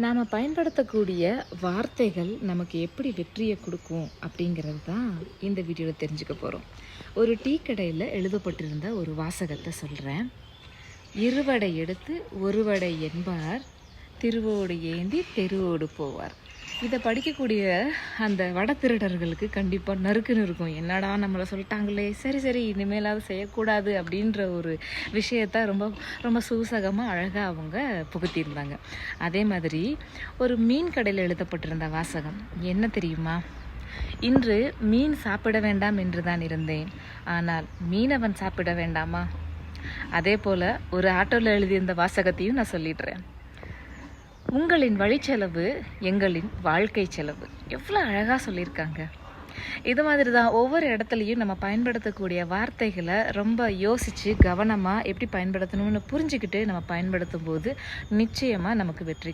நாம் பயன்படுத்தக்கூடிய வார்த்தைகள் நமக்கு எப்படி வெற்றியை கொடுக்கும் அப்படிங்கிறது தான் இந்த வீடியோவில் தெரிஞ்சுக்க போகிறோம். ஒரு டீ கடையில் எழுதப்பட்டிருந்த ஒரு வாசகத்தை சொல்கிறேன். இருவடை எடுத்து ஒருவடை என்பார், திருவோடு ஏந்தி தெருவோடு போவார். இதை படிக்கக்கூடிய அந்த வட திருடர்களுக்கு கண்டிப்பாக நறுக்குன்னு இருக்கும். என்னடா நம்மளை சொல்லிட்டாங்களே, சரி இனிமேலாவது செய்யக்கூடாது அப்படின்ற ஒரு விஷயத்த ரொம்ப ரொம்ப சூசகமாக அழகாக அவங்க புகுத்தியிருந்தாங்க. அதே மாதிரி ஒரு மீன் கடையில் எழுதப்பட்டிருந்த வாசகம் என்ன தெரியுமா? இன்று மீன் சாப்பிட வேண்டாம் என்று தான் இருந்தேன், ஆனால் மீனவன் சாப்பிட வேண்டாமா? அதே போல் ஒரு ஆட்டோவில் எழுதியிருந்த வாசகத்தையும் நான் சொல்லிடுறேன். உங்களின் வழிச்செலவு எங்களின் வாழ்க்கை செலவு. எவ்வளோ அழகாக சொல்லியிருக்காங்க. இது மாதிரி தான் ஒவ்வொரு இடத்துலையும் நம்ம பயன்படுத்தக்கூடிய வார்த்தைகளை ரொம்ப யோசித்து கவனமாக எப்படி பயன்படுத்தணும்னு புரிஞ்சுக்கிட்டு நம்ம பயன்படுத்தும் போது நிச்சயமாக நமக்கு வெற்றி கிடைக்கும்.